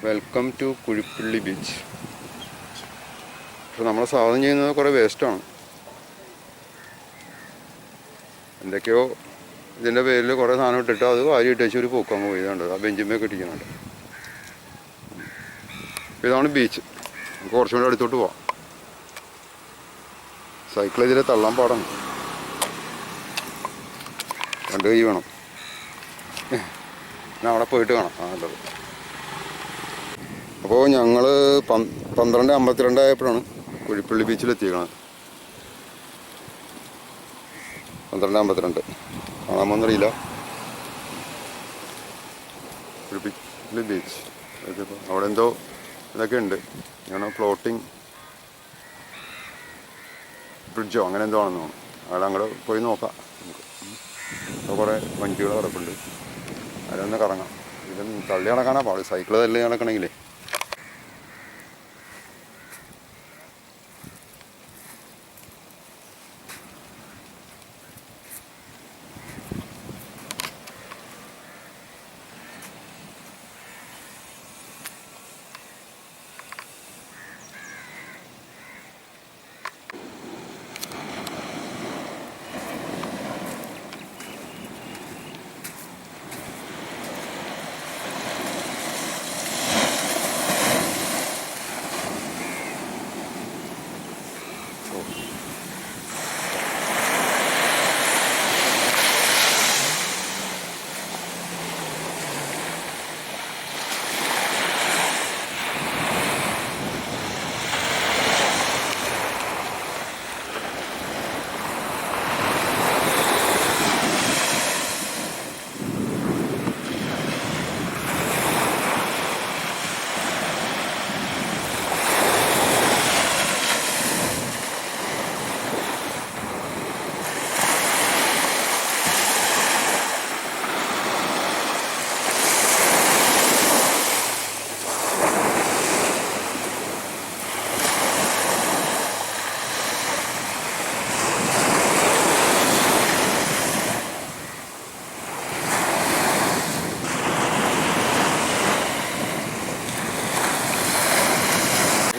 Welcome to Kuzhippally beach. പക്ഷെ നമ്മൾ സാധനം ചെയ്യുന്നത് കുറേ വേസ്റ്റാണ്. എന്തൊക്കെയോ ഇതിൻ്റെ പേരിൽ കുറേ സാധനം ഇട്ടിട്ട് അത് വാരി ഇട്ടേച്ച് ഒരു പൂക്കാൻ പോയതുണ്ട്. ആ ബെഞ്ചിന്മേൽ ഇട്ടിരിക്കുന്നുണ്ട്. ഇതാണ് ബീച്ച്. നമുക്ക് കുറച്ചും കൂടി അടുത്തോട്ട് പോവാം. സൈക്കിൾ ഇതിൽ തള്ളാൻ പാടാണ്. 2 കൈ വേണം. ഞാൻ അവിടെ പോയിട്ട് കാണാം. നല്ലത്. അപ്പോൾ ഞങ്ങൾ 12:52 ആയപ്പോഴാണ് കുഴിപ്പള്ളി ബീച്ചിലെത്തിയേക്കണത്. 12:52 കാണാമെന്നറിയില്ല. കുഴിപ്പള്ളി ബീച്ച് അവിടെ എന്തോ ഇതൊക്കെ ഉണ്ട്. ഞാൻ ഫ്ലോട്ടിങ് ബ്രിഡ്ജോ അങ്ങനെ എന്തോ ആണെന്ന് തോന്നുന്നു. അവിടെ അങ്ങോട്ട് പോയി നോക്കാം. നമുക്ക് അപ്പോൾ കുറേ വണ്ടികൾ കിടപ്പുണ്ട്. അതിലൊന്ന് കറങ്ങാം. ഇതൊന്നും തള്ളി നടക്കാനാ പാട്. സൈക്കിൾ തള്ളി നടക്കണമെങ്കിലേ.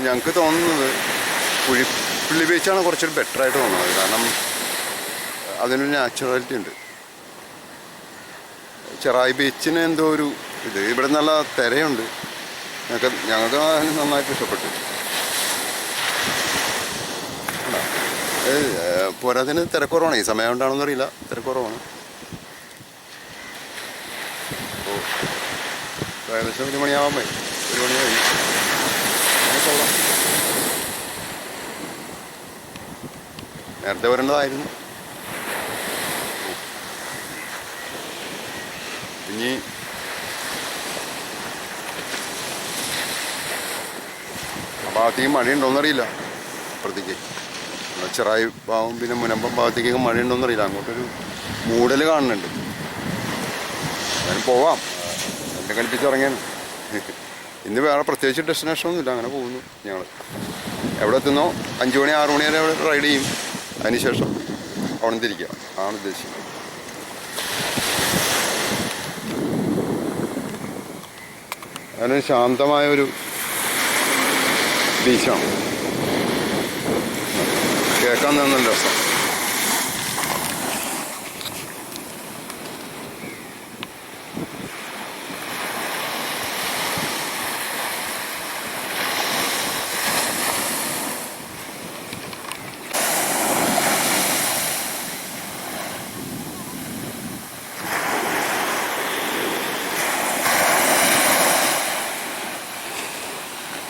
ഞങ്ങൾക്ക് തോന്നുന്നത് കുഴിപ്പള്ളി ബീച്ചാണ് കുറച്ചൊരു ബെറ്ററായിട്ട് തോന്നുന്നത്. കാരണം അതിനൊരു നാച്ചുറാലിറ്റി ഉണ്ട്. ചെറായി ബീച്ചിന് എന്തോ ഒരു ഇത്. ഇവിടെ നല്ല തിരയുണ്ട്. ഞങ്ങൾക്ക് നന്നായിട്ട് ഇഷ്ടപ്പെട്ടു. പോരാത്തിന് തിരക്കുറവാണ്. ഈ സമയം കൊണ്ടാണെന്ന് അറിയില്ല, തിരക്കുറവാണ്. അപ്പോൾ ഏകദേശം 1 മണിയാവാൻ പോയി. 1 മണിയായി. നേരത്തെ വരേണ്ടതായിരുന്നു. ഇനി ആ ഭാഗത്തേക്ക് മഴയുണ്ടോയെന്നറിയില്ല. അപ്പുറത്തേക്ക് ചെറായി ഭാഗം പിന്നെ മുനമ്പം ഭാഗത്തേക്ക് മഴയുണ്ടോയെന്നറിയില്ല. അങ്ങോട്ടൊരു മൂടൽ കാണുന്നുണ്ട്. അതിന് പോവാം. എന്നെ കൽപ്പിച്ചിറങ്ങിയാണ്. ഇന്ന് വേറെ പ്രത്യേകിച്ച് ഡെസ്റ്റിനേഷനൊന്നുമില്ല. അങ്ങനെ പോകുന്നു ഞങ്ങൾ. എവിടെ എത്തുന്നോ 5 മണി 6 മണി വരെ റൈഡ് ചെയ്യും. അതിനുശേഷം അവിടെ തിരിക്കുക ആണ് ഉദ്ദേശിക്കുന്നത്. അതിന് ശാന്തമായൊരു ബീച്ചാണ്. കേൾക്കാൻ നല്ല രസം.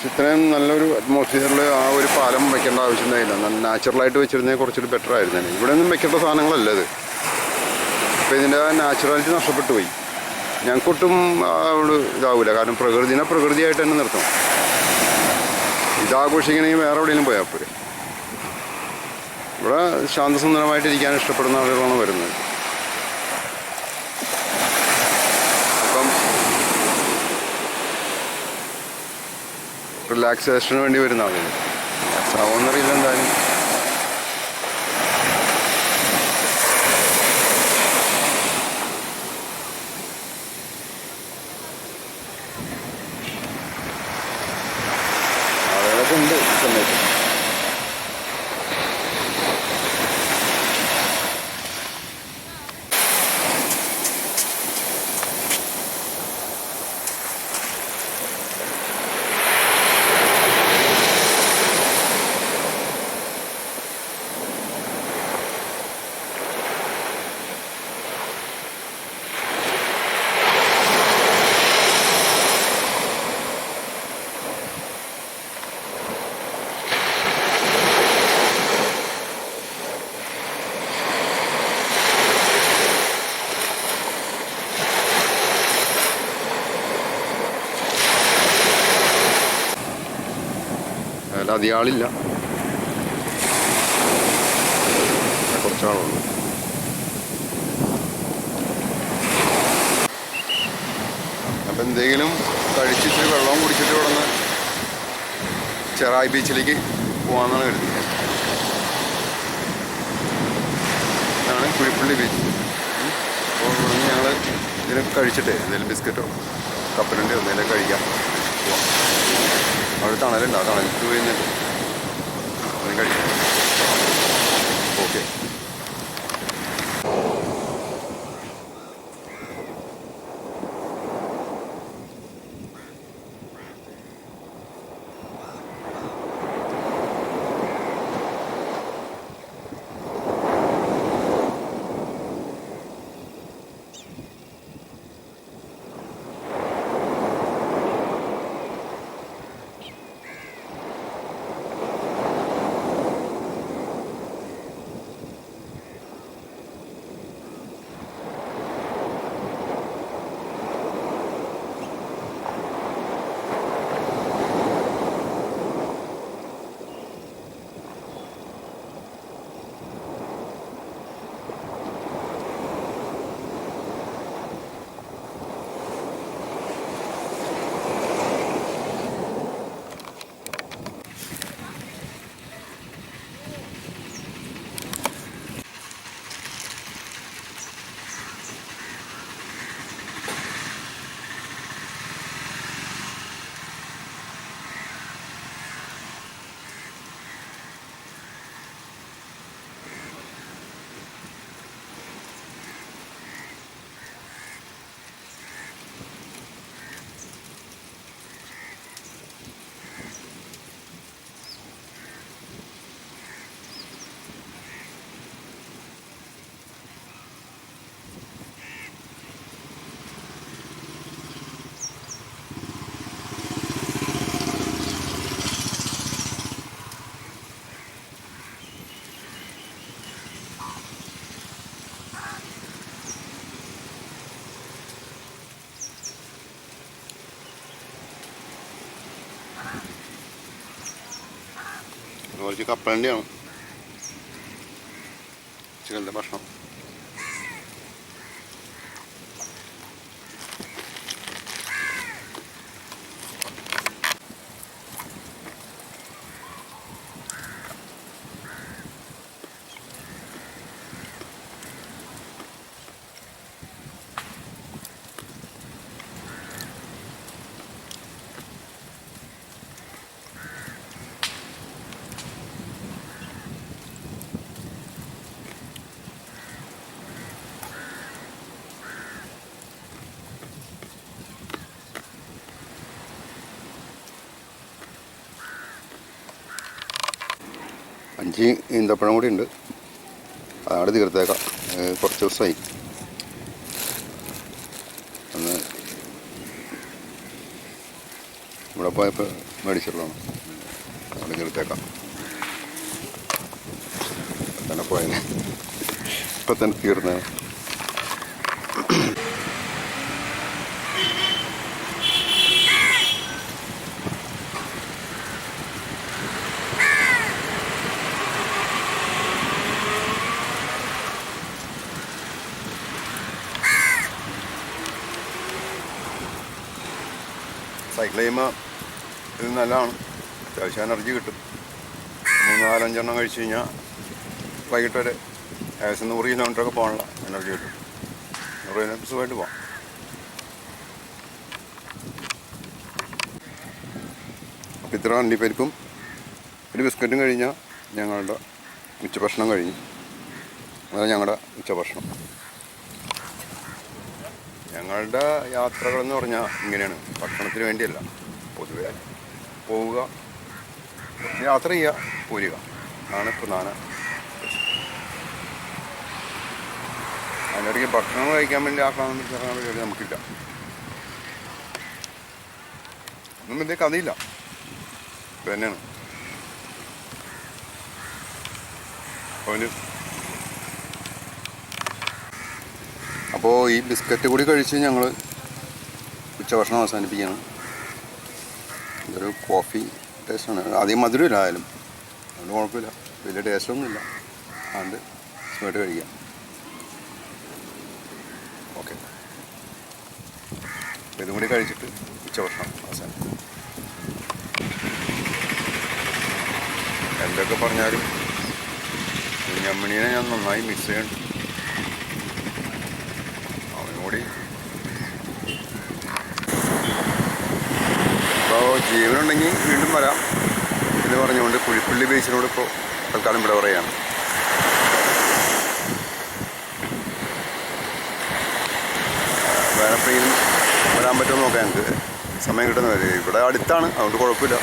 ഇത്രയും നല്ലൊരു അറ്റ്മോസ്ഫിയറിൽ ആ ഒരു പാലം വയ്ക്കേണ്ട ആവശ്യമുണ്ടായില്ല. നല്ല നാച്ചുറലായിട്ട് വെച്ചിരുന്നേ കുറച്ചൊരു ബെറ്റർ ആയിരുന്നു. ഇവിടെ ഒന്നും വെക്കേണ്ട സാധനങ്ങളല്ല ഇത്. അപ്പോൾ ഇതിൻ്റെ നാച്ചുറാലിറ്റി നഷ്ടപ്പെട്ടു പോയി. ഞങ്ങൾക്കൊട്ടും അവിടെ ഇതാവില്ല. കാരണം പ്രകൃതിയായിട്ട് തന്നെ നിർത്തണം. ഇതാഘോഷിക്കണമെങ്കിൽ വേറെ എവിടെയെങ്കിലും പോയാൽ പോരെ. ഇവിടെ ശാന്തസുന്ദരമായിട്ടിരിക്കാൻ ഇഷ്ടപ്പെടുന്ന ആളുകളാണ് വരുന്നത്. റിലാക്സേഷന് വേണ്ടി വരുന്ന ആളുകൾ. റിലാക്സ് ആവുമെന്നറിയില്ല എന്തായാലും. ഉണ്ട് ഈ സമയത്ത്. അധികം ആളില്ല, കുറച്ചാളുള്ളൂ. അപ്പം എന്തെങ്കിലും കഴിച്ചിട്ട് വെള്ളം കുടിച്ചിട്ട് ഇവിടെ നിന്ന് ചെറായി ബീച്ചിലേക്ക് പോകാമെന്നാണ് കരുതുന്നത്. ഇതാണ് കുഴിപ്പള്ളി ബീച്ച്. അപ്പോൾ ഇവിടെ നിന്ന് ഞങ്ങൾ ഇതിനൊക്കെ കഴിച്ചിട്ട് എന്തെങ്കിലും ബിസ്ക്കറ്റോ കപ്പലണ്ടി എന്തെങ്കിലും കഴിക്കാം, പോവാം. അവിടെ തണലുണ്ട്, ആ തണലിട്ട് പോയിരുന്നിട്ട് അതും കഴിക്കാം. ഓക്കെ. കുറച്ച് കപ്പലണ്ടിയാണ് ചിക്കൻ്റെ ഭക്ഷണം. അഞ്ച് ഈന്തപ്പഴം കൂടി ഉണ്ട്, അതവിടെ തീർത്തേക്കാം. കുറച്ച് ദിവസമായി അന്ന് ഇവിടെ പോയപ്പോൾ മേടിച്ചിട്ടുള്ളതാണ്. അവിടെ തീർത്തേക്കാം. തന്നെ പോയതിന് ഇപ്പം തന്നെ തീർന്നേ. സൈക്കിൾ ചെയ്യുമ്പോൾ ഇത് നല്ലതാണ്, അത്യാവശ്യം എനർജി കിട്ടും. 3-4-5 എണ്ണം കഴിച്ച് കഴിഞ്ഞാൽ വൈകിട്ട് വരെ ഏകദേശം 100 കിലോമീറ്ററൊക്കെ പോകാനുള്ള എനർജി കിട്ടും. 100 കിലോമീറ്റർ സുഖമായിട്ട് പോകാം. അപ്പോൾ ഇത്ര അണ്ടിപ്പരിപ്പും ഒരു ബിസ്ക്കറ്റും കഴിഞ്ഞാൽ ഞങ്ങളുടെ ഉച്ചഭക്ഷണം കഴിഞ്ഞു. അതാണ് ഞങ്ങളുടെ ഉച്ചഭക്ഷണം. ഞങ്ങളുടെ യാത്രകളെന്ന് പറഞ്ഞാൽ ഇങ്ങനെയാണ്, ഭക്ഷണത്തിന് വേണ്ടിയല്ല. പൊതുവെ പോവുക, യാത്ര ചെയ്യുക, പോരുക ആണ് പ്രധാന. അതിനിടയ്ക്ക് ഭക്ഷണം കഴിക്കാൻ വേണ്ടി ആക്കാമെന്ന് പറയാൻ വേണ്ടി നമുക്കില്ല. ഒന്നും വലിയ കഥയില്ല. ഇത് തന്നെയാണ്. അപ്പോൾ ഈ ബിസ്ക്കറ്റ് കൂടി കഴിച്ച് ഞങ്ങൾ ഉച്ചഭക്ഷണം അവസാനിപ്പിക്കുകയാണ്. ഇതൊരു കോഫി ടേസ്റ്റാണ്. അധികം മധുരമില്ല ആയാലും, അതുകൊണ്ട് കുഴപ്പമില്ല. വലിയ ടേസ്റ്റൊന്നുമില്ല. അതുകൊണ്ട് സുഖമായിട്ട് കഴിക്കാം. ഓക്കെ, ഇതും കൂടി കഴിച്ചിട്ട് ഉച്ചഭക്ഷണം അവസാനിക്കും. എന്തൊക്കെ പറഞ്ഞാലും കുഞ്ഞമ്മണീനെ ഞാൻ നന്നായി മിസ് ചെയ്യുന്നുണ്ട്. അവനോടി ഇപ്പോൾ ജീവനുണ്ടെങ്കിൽ വീണ്ടും വരാം എന്ന് പറഞ്ഞുകൊണ്ട് കുഴിപ്പള്ളി ബീച്ചിനോട് ഇപ്പോൾ തൽക്കാലം ഇവിടെ പറയുകയാണ്. വേറെ എപ്പോഴെങ്കിലും വരാൻ പറ്റുമോ നോക്കാം. ഞങ്ങൾക്ക് സമയം കിട്ടുന്ന വരെ. ഇവിടെ അടുത്താണ്, അതുകൊണ്ട് കുഴപ്പമില്ല.